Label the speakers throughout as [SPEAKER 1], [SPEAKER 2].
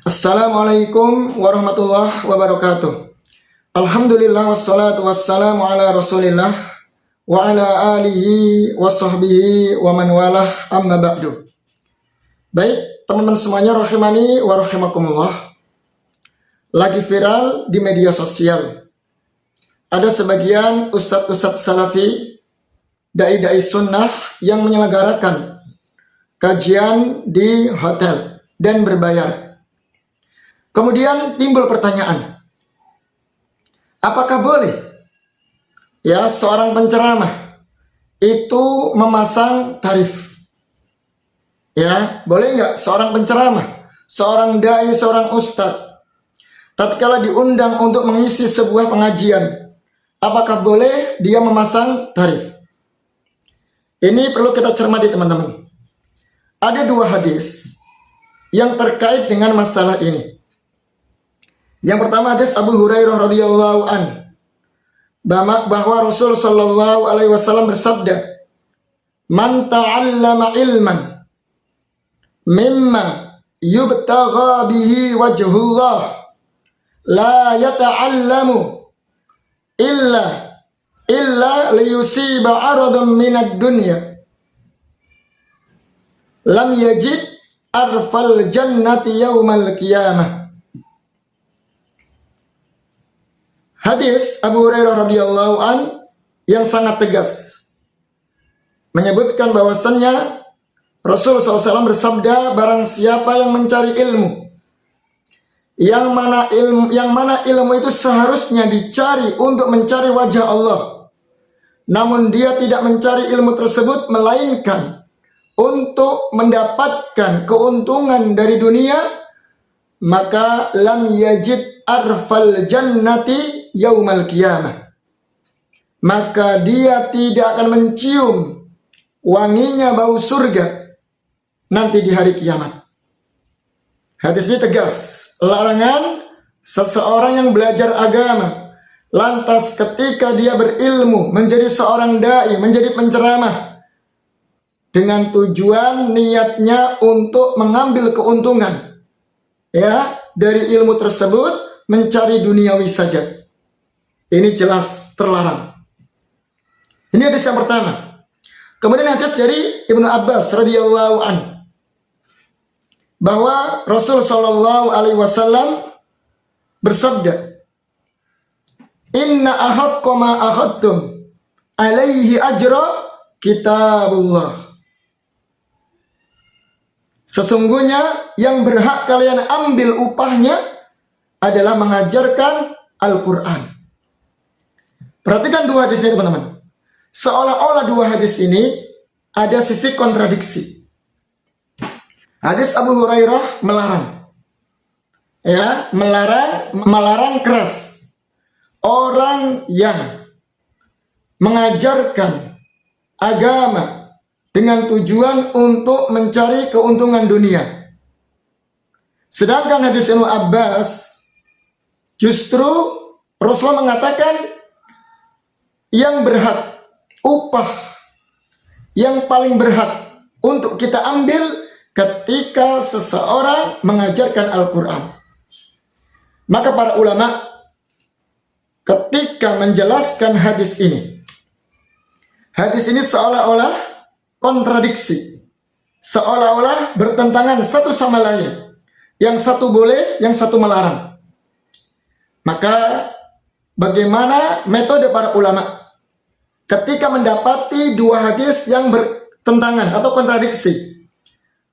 [SPEAKER 1] Assalamualaikum warahmatullahi wabarakatuh. Alhamdulillah wassalatu wassalamu ala rasulillah wa ala alihi wa sahbihi wa man walah amma ba'du. Baik teman-teman semuanya rahimani wa rahimakumullah. Lagi viral di media sosial, ada sebagian ustadz-ustadz salafi, dai-dai sunnah yang menyelenggarakan kajian di hotel dan berbayar. Kemudian timbul pertanyaan, apakah boleh ya seorang penceramah itu memasang tarif? Ya, boleh nggak seorang penceramah, seorang dai, seorang ustadz, tatkala diundang untuk mengisi sebuah pengajian, apakah boleh dia memasang tarif? Ini perlu kita cermati teman-teman. Ada dua hadis yang terkait dengan masalah ini. Yang pertama hadis Abu Hurairah radhiyallahu an, bahwa Rasul sallallahu alaihi wasallam bersabda, "Man ta'allama ilman mimma yubtagha bihi wajhullah la yata'allamu illa liyusiba 'aradan minad dunya lam yajid arfal jannati yaumal qiyamah." Hadis Abu Hurairah radhiyallahu an yang sangat tegas menyebutkan bahwasannya Rasul SAW bersabda, barang siapa yang mencari ilmu, yang mana ilmu itu seharusnya dicari untuk mencari wajah Allah, namun dia tidak mencari ilmu tersebut melainkan untuk mendapatkan keuntungan dari dunia, maka lam yajid arfal jannati yaumal qiyamah, maka dia tidak akan mencium wanginya bau surga nanti di hari kiamat. Hadis ini tegas, larangan seseorang yang belajar agama lantas ketika dia berilmu menjadi seorang dai, menjadi penceramah dengan tujuan niatnya untuk mengambil keuntungan ya dari ilmu tersebut, mencari duniawi saja. Ini jelas terlarang. Ini hadis yang pertama. Kemudian hadis dari Ibnu Abbas radhiyallahu an, bahwa Rasul sallallahu alaihi wasallam bersabda, "Inna ahaqqa ma akhadtum alaihi ajra kitabullah." Sesungguhnya yang berhak kalian ambil upahnya adalah mengajarkan Al-Quran. Perhatikan dua hadis ini teman-teman. Seolah-olah dua hadis ini ada sisi kontradiksi. Hadis Abu Hurairah melarang, ya, melarang keras orang yang mengajarkan agama dengan tujuan untuk mencari keuntungan dunia. Sedangkan hadis Ibnu Abbas justru Rasulullah mengatakan yang berhak, upah yang paling berhak untuk kita ambil ketika seseorang mengajarkan Al-Quran. Maka para ulama ketika menjelaskan hadis ini seolah-olah kontradiksi, seolah-olah bertentangan satu sama lain. Yang satu boleh, yang satu melarang. Maka bagaimana metode para ulama ketika mendapati dua hadis yang bertentangan atau kontradiksi?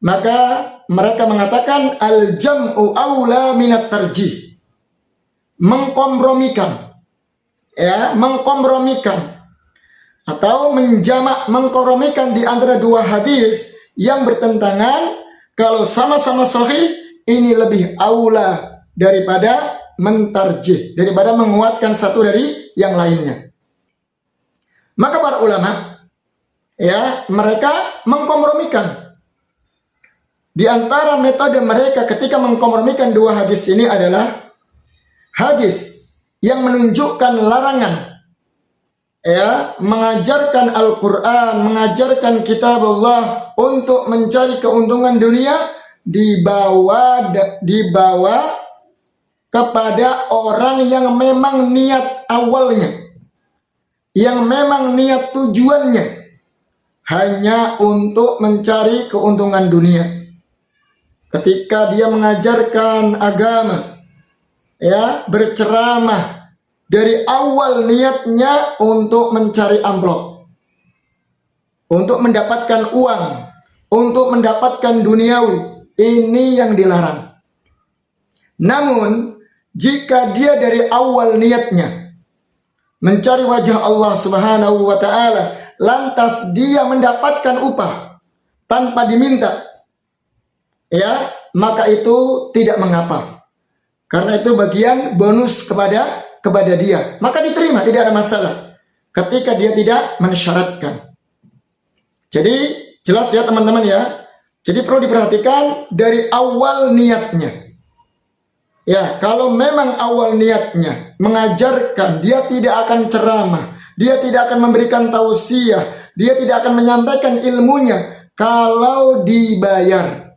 [SPEAKER 1] Maka mereka mengatakan al-jam'u aula minat tarjih. Mengkompromikan. Ya, mengkompromikan atau mengkompromikan di antara dua hadis yang bertentangan, kalau sama-sama sahih, ini lebih aula daripada mentarjih, daripada menguatkan satu dari yang lainnya. Maka para ulama ya, mereka mengkompromikan. Di antara metode mereka ketika mengkompromikan dua hadis ini adalah hadis yang menunjukkan larangan ya mengajarkan Al-Quran, mengajarkan kitab Allah untuk mencari keuntungan dunia, dibawa kepada orang yang memang niat awalnya, yang memang niat tujuannya hanya untuk mencari keuntungan dunia. Ketika dia mengajarkan agama, ya, berceramah, dari awal niatnya untuk mencari amplop, untuk mendapatkan uang, untuk mendapatkan duniawi, ini yang dilarang. Namun jika dia dari awal niatnya mencari wajah Allah Subhanahu wa Ta'ala, lantas dia mendapatkan upah tanpa diminta, ya, maka itu tidak mengapa, karena itu bagian bonus kepada dia, maka diterima, tidak ada masalah ketika dia tidak mensyaratkan. Jadi jelas ya teman-teman ya. Jadi perlu diperhatikan dari awal niatnya. Ya, kalau memang awal niatnya mengajarkan, dia tidak akan ceramah, dia tidak akan memberikan tausiah, dia tidak akan menyampaikan ilmunya kalau dibayar,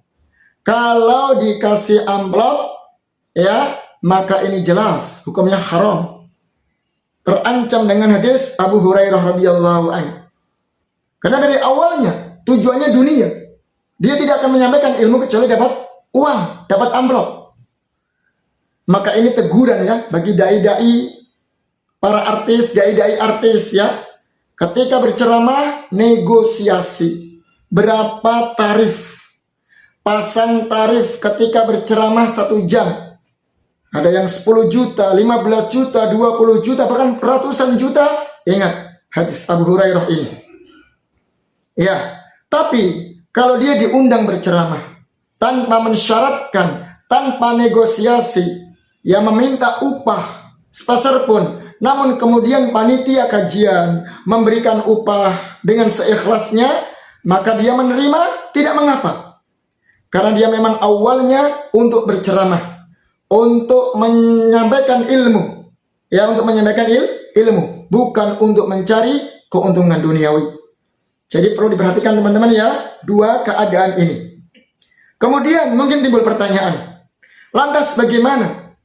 [SPEAKER 1] kalau dikasih amplop, ya, maka ini jelas hukumnya haram, terancam dengan hadis Abu Hurairah radhiyallahu anhu. Karena dari awalnya tujuannya dunia, dia tidak akan menyampaikan ilmu kecuali dapat uang, dapat amplop. Maka ini teguran ya bagi dai-dai, para artis, dai-dai artis ya. Ketika berceramah, negosiasi berapa tarif, pasang tarif ketika berceramah 1 jam. Ada yang 10 juta, 15 juta, 20 juta, bahkan ratusan juta. Ingat hadis Abu Hurairah ini. Ya, tapi kalau dia diundang berceramah tanpa mensyaratkan, tanpa negosiasi, ya, meminta upah sepeser pun, namun kemudian panitia kajian memberikan upah dengan seikhlasnya, maka dia menerima, tidak mengapa. Karena dia memang awalnya untuk berceramah, untuk menyampaikan ilmu, ya, untuk menyampaikan ilmu, bukan untuk mencari keuntungan duniawi. Jadi perlu diperhatikan teman-teman ya, dua keadaan ini. Kemudian mungkin timbul pertanyaan, lantas bagaimana?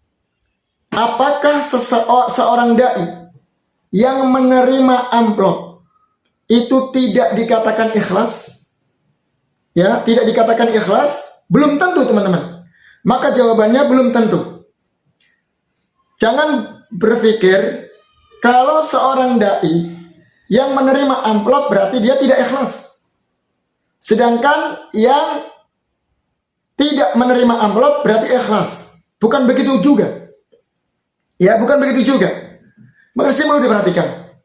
[SPEAKER 1] Apakah seorang dai yang menerima amplop itu tidak dikatakan ikhlas? Ya, tidak dikatakan ikhlas? Belum tentu teman-teman. Maka jawabannya belum tentu. Jangan berpikir kalau seorang dai yang menerima amplop berarti dia tidak ikhlas. Sedangkan yang tidak menerima amplop berarti ikhlas. Bukan begitu juga. Ya, bukan begitu juga. Masih perlu diperhatikan.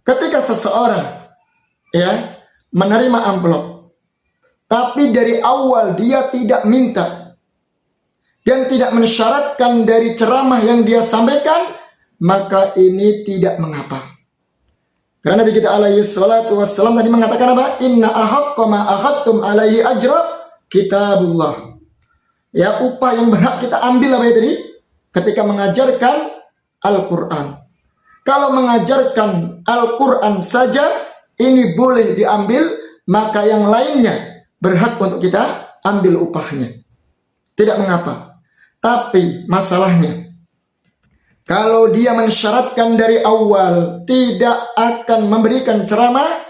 [SPEAKER 1] Ketika seseorang ya menerima amplop, tapi dari awal dia tidak minta dan tidak mensyaratkan dari ceramah yang dia sampaikan, maka ini tidak mengapa. Karena Nabi kita alaihi salatu wassalam tadi mengatakan apa? Inna ahaqqa ma akhadtum alaihi ajra kitabullah. Ya, upah yang berhak kita ambil apa ya tadi? Ketika mengajarkan Al-Quran. Kalau mengajarkan Al-Quran saja ini boleh diambil, maka yang lainnya berhak untuk kita ambil upahnya. Tidak mengapa. Tapi masalahnya, kalau dia mensyaratkan dari awal tidak akan memberikan ceramah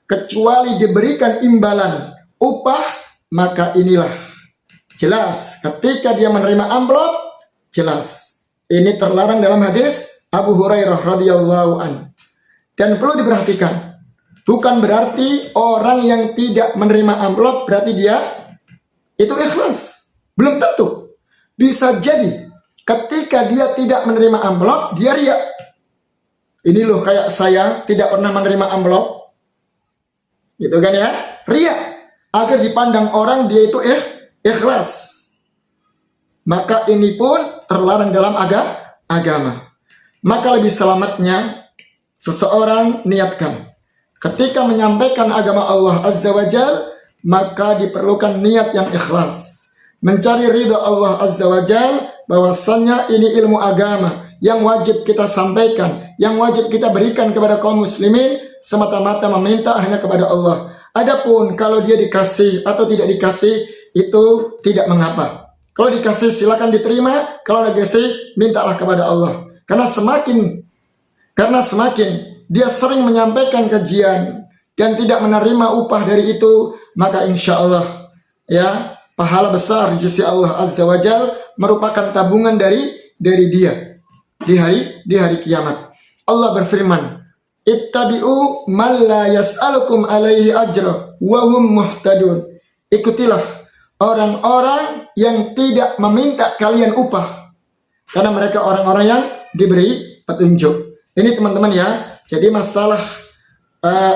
[SPEAKER 1] kecuali diberikan imbalan upah, maka inilah jelas ketika dia menerima amplop, jelas ini terlarang dalam hadis Abu Hurairah radhiyallahu an. Dan perlu diperhatikan, bukan berarti orang yang tidak menerima amplop berarti dia itu ikhlas. Belum tentu. Bisa jadi ketika dia tidak menerima amplop, dia riya. Ini loh kayak saya tidak pernah menerima amplop, gitu kan ya, riya, agar dipandang orang dia itu ikhlas. Maka ini pun terlarang dalam agama. Maka lebih selamatnya seseorang niatkan ketika menyampaikan agama Allah Azza wa Jal, maka diperlukan niat yang ikhlas, mencari ridha Allah Azza wa Jal, bahwasannya ini ilmu agama, yang wajib kita sampaikan, yang wajib kita berikan kepada kaum muslimin semata-mata meminta hanya kepada Allah. Adapun kalau dia dikasih atau tidak dikasih itu tidak mengapa. Kalau dikasih silakan diterima, kalau dikasih mintalah kepada Allah. Karena semakin dia sering menyampaikan kajian dan tidak menerima upah dari itu, maka insya Allah ya pahala besar di sisi Allah Azza wa Jal merupakan tabungan dari dia di hari kiamat. Allah berfirman, ittabi'u man la yas'alukum alaihi ajra wa hum muhtadun. Ikutilah orang-orang yang tidak meminta kalian upah, karena mereka orang-orang yang diberi petunjuk. Ini teman-teman ya. Jadi masalah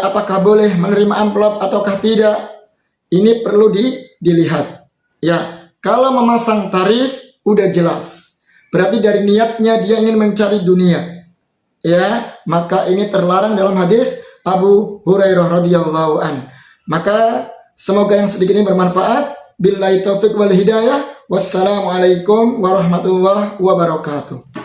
[SPEAKER 1] apakah boleh menerima amplop ataukah tidak, ini perlu dilihat. Ya, kalau memasang tarif udah jelas. Berarti dari niatnya dia ingin mencari dunia. Ya, maka ini terlarang dalam hadis Abu Hurairah radhiyallahu an. Maka semoga yang sedikit ini bermanfaat. Billahi taufiq wal hidayah. Wassalamualaikum warahmatullahi wabarakatuh.